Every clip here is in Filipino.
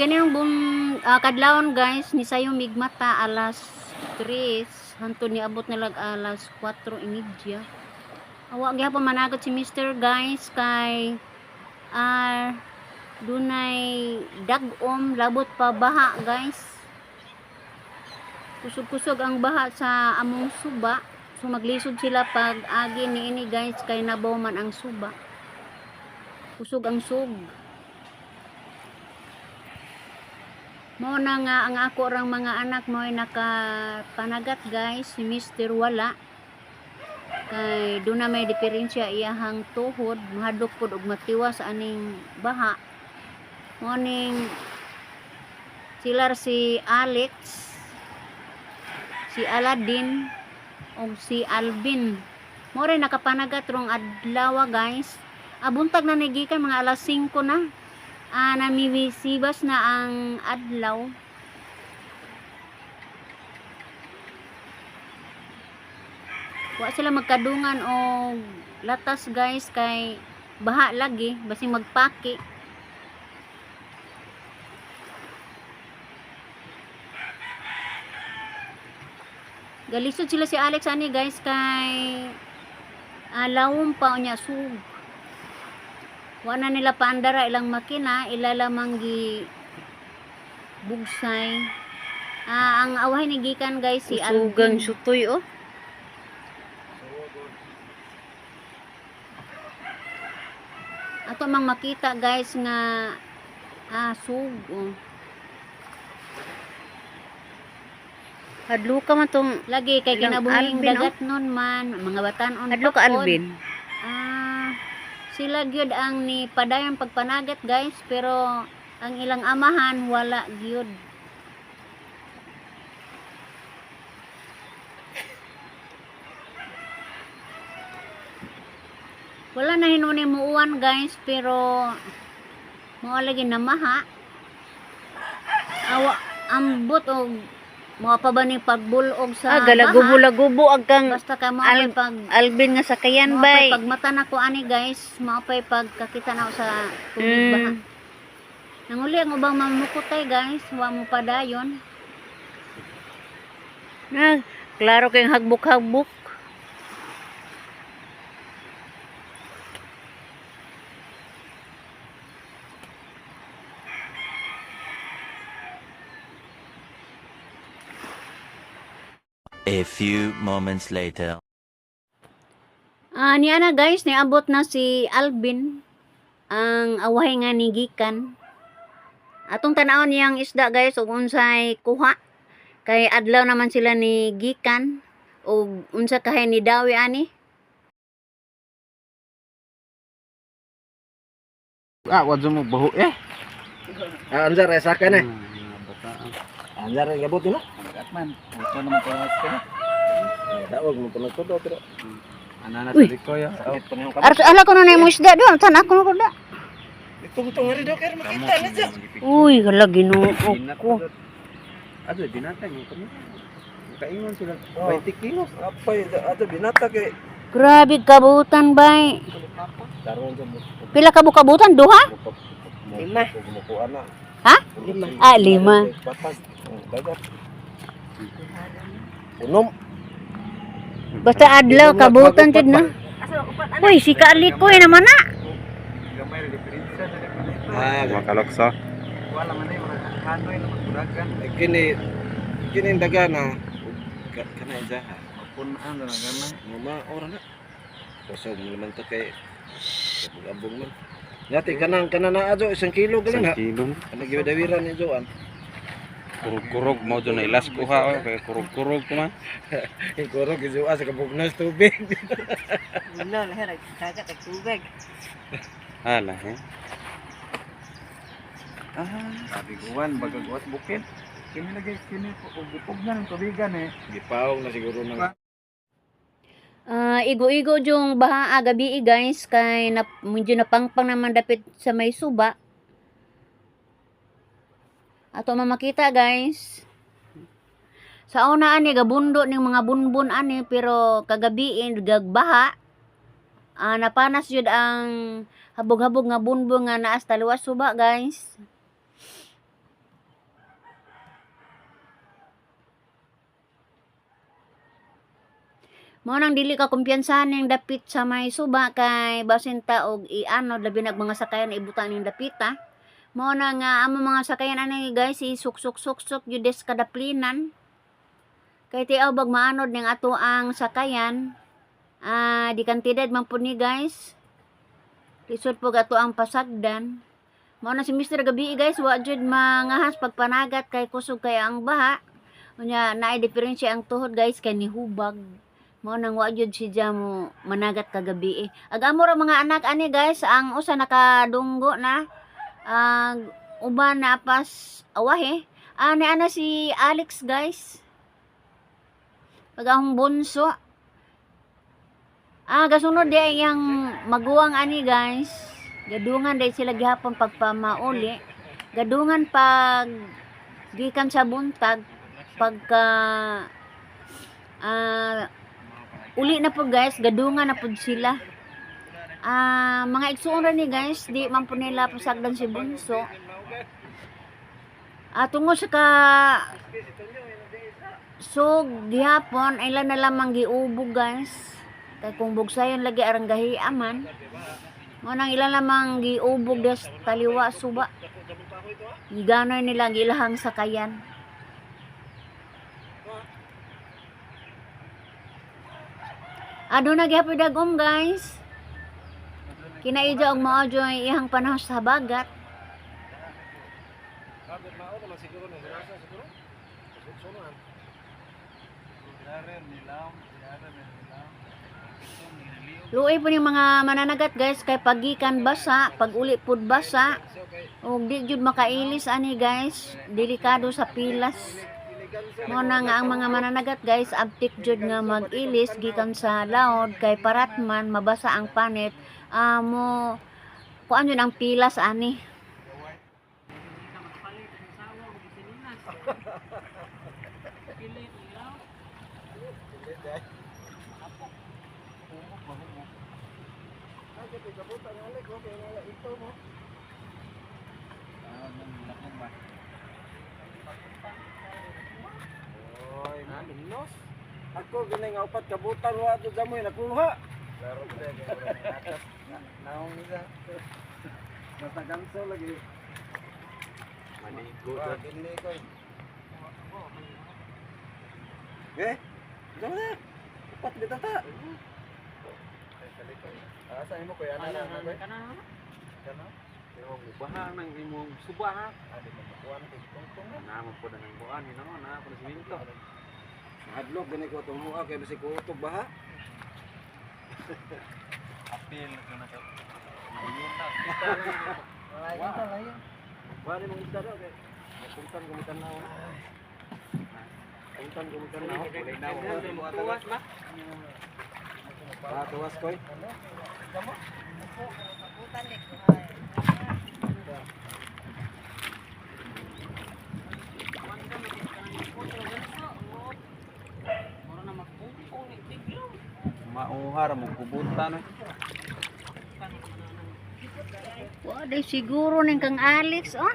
ganyan kadlawon guys, ni sayong migmata alas 3 hantod ni abot na lag alas 4:30. Awa gyapon managot si Mr. guys kay dunay dagom labot pa baha guys. Kusog-kusog ang baha sa among suba. So maglisod sila pag agi niini guys kay nabaw man ang suba. Kusog ang sug. Mo na nga ang ako rang mga anak mo ay nakapanagat guys, si Mr. wala. Kay doon na may diferensya iyahang tuhod, mahadlok pod og matiwas aning baha. Morning sila si Alex, si Aladdin o si Alvin. Mo rin nakapanagat rong adlaw guys. Abuntag na nagikan mga alas 5 na. Namiwisibas na ang adlaw. Wa sila magkadungan o latas guys kay baha lagi basing magpaki. Galisod sila si Alex ani guys kay lawom pa unya sug. Wa na nila paandara ilang makina, ilalamang gi bugsay. Ang away ni gikan guys si Alvin. Sutoy oh. Ato mang makita guys nga sug oh. Hadlo ka man tong lagi kay kinabuhing dagat nun man mga batan-on. Hadlo ka Alvin. Sila gyud ang ni padayon pagpanagat guys, pero ang ilang amahan wala gyud. Wala na hinuni muuwan guys, pero mao lagi namaha. Ambot og mga pa ba ni pagbulog sa galagubo-lagubo ag kang basta ka mo pag Alvin nga sakayan bay pag mata na ko ani guys maapay pagkakita na sa tubig baha. Nanguli ang ubang mamukutay guys, wa mo padayon. Klaro kay hagbok-hagbok. A few moments later. Niya na guys, niabot na si Alvin ang away nga ni gikan. Atong tanawon niyang isda guys ug unsay kuha. Kay adlaw naman sila ni gikan ug unsa kahay ni dawi ani. Wadyo mo baho eh. Anjar sa kan eh. Anjar gabot na. Man, ito naman po natin. Dawag mo pa nagtudo pero ana na sa ko ya. Ala ko na mo isda do, tan ako na ko da. Itong-tong ri do kay makita na siya. Uy, hala Ginoo ko. Ato binata mo kami. Kaingon sila 20 kilos. Apay ato binata kay grabe kabutan bay. daron sa Pila ka bukabutan? Duha? 5. Ha? 5. 5. Batas. Dagat. Unom. Basta adlaw kabutan jud na. Uy, si Kalikoy naman na. Gamay diferensya na makalokso. Wala man ay hanoy na magduragan. Kini daga na kana jaha. Punan na gana. Mama ora na. Kusog naman to kay abong man. Yati kanang na ajo 1 kilo galing ha. 1 kilo. Kana gidawiran ni Joan. Kurog-kurog mo dyan na ilas ko ha, kaya kurog-kurog ko man. Kurog, isuwa sa kabugnas tubig. Wala, lahat, nagkaka kay tubig. Hala, eh. Sabi kuwan, bagagwas bukid. Kini lagi, kini, ugipog na ng tubigan eh. Gipaw na siguro ng... Igo-igo yung baha gabi guys, kay medyo napangpang naman dapit sa may suba. Ato mamakita guys. Sa una ani gabundo ning mga bunbun ani pero kagabi gagbaha. Napanas jud ang habog-habog nga bunbun nga naas taliwas suba guys. Mo nang dili ka kumpiyansahan ning dapit sa may suba kay basin ta og iano labi nag mga sakayan ibutan ning dapita. Mo na nga amo mga sakayan ani guys isuk-suk-suk-suk judes kadaplinan. Kay tiaw bag maanod ning ato ang sakayan. Di kantidad man pud ni guys. Lisod po ato ang pasagdan. Mo na si Mr. Gabi guys wa jud mangahas pagpanagat kay kusog kay ang baha. Unya naay diferensya ang tuhod guys kay nihubag. Mo nang wa jud siya mo managat kagabi. Agamo ra mga anak ani guys, ang usa nakadunggo na uban na pas awahe. Ani ana si Alex guys. Pagahong bunso. Gasunod di yang maguwang ani guys. Gadungan day sila gihapon pagpamauli. Gadungan pag gikan sa buntag pagka uli na po guys, gadungan na po sila. Mga igsuon ra ni guys, di man po nila pasagdan si bunso. Tungo sa ka gihapon ay na lamang giubog guys. Kay kung bugsayon lagi arang gahiaman. Mo nang ilan lamang giubog des taliwa suba. Giganoy nila ang ilahang sakayan. Aduna gyapon dagom guys. Kinaidyo og mao joy ihang panahon sa habagat. Luoy po yung mga mananagat guys kay pagikan basa, pag uli pud basa. Og di jud makailis ani guys, delikado sa pilas. Mo na nga ang mga mananagat guys, abtik jud nga mag-ilis gikan sa laod kay paratman mabasa ang panit. Mo kuan yun ang pilas ani. Ako ginay nga upat kabutan wa to jamoy nakuha. Laro ko naong nila. Nataganso lagi. Manigo to dinli ko. Jamoy na. Upat bitaw ta. Asa imo ko ana na ba? Kana. Pero baha nang imong suba ha. Adi mo kuan kay tungtong na mo po nang buan ni namo na po siminto. Hadlok gani ko itong mua kaya basi ko utog baha. Apil ko na ito. Wala mong isda daw kaya puntan gumitan na ako. Puntan gumitan na ako. Tuwas ba? Tuwas ko eh. Puntan eh. Mauhar mo kubutan eh. Wala siguro ning kang Alex oh.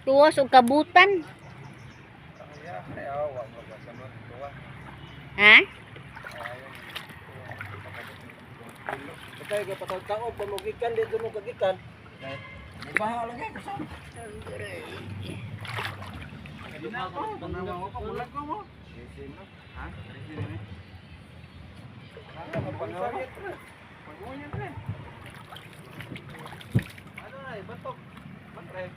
Tuwas og kabutan. Ha? Patay ka patag-taog pamugikan dito mo kagikan. Baha lang eh. Ha? Ano na eh, batok. Batok.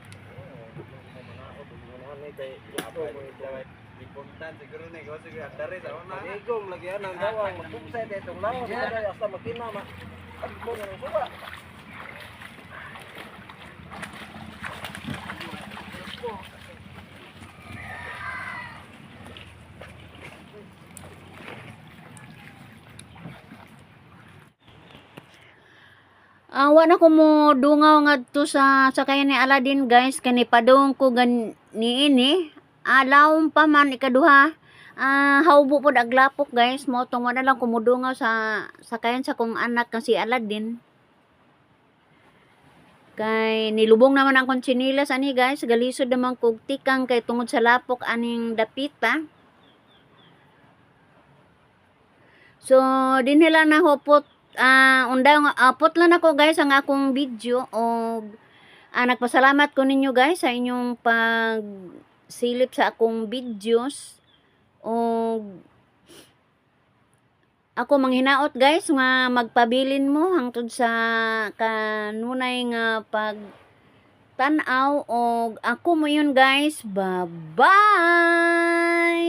Ipuntan siguro na ikaw siguro andari sa una. Igong lagi anang gawang magpupsay itong lawan. Hasta makina ma. Agbo na ng suba. Wa na ko mo dungaw ngadto sa sakayan ni Aladdin guys kani padung ko niini alawom pa man ikaduha hawbo pod aglapok guys mo tong wala lang kumudungaw sa sakayan sa kong anak kang si Aladdin kay nilubong naman ang konchinilas ani guys galisod naman kog tikang kay tungod sa lapok aning dapita So din nila nahupot undang apot lang ako guys ang akong video og nagpasalamat ko ninyo guys sa inyong pag silip sa akong videos og ako manghinaot guys nga magpabilin mo hangtod sa kanunay nga pag tanaw og ako mo yun guys. Bye bye.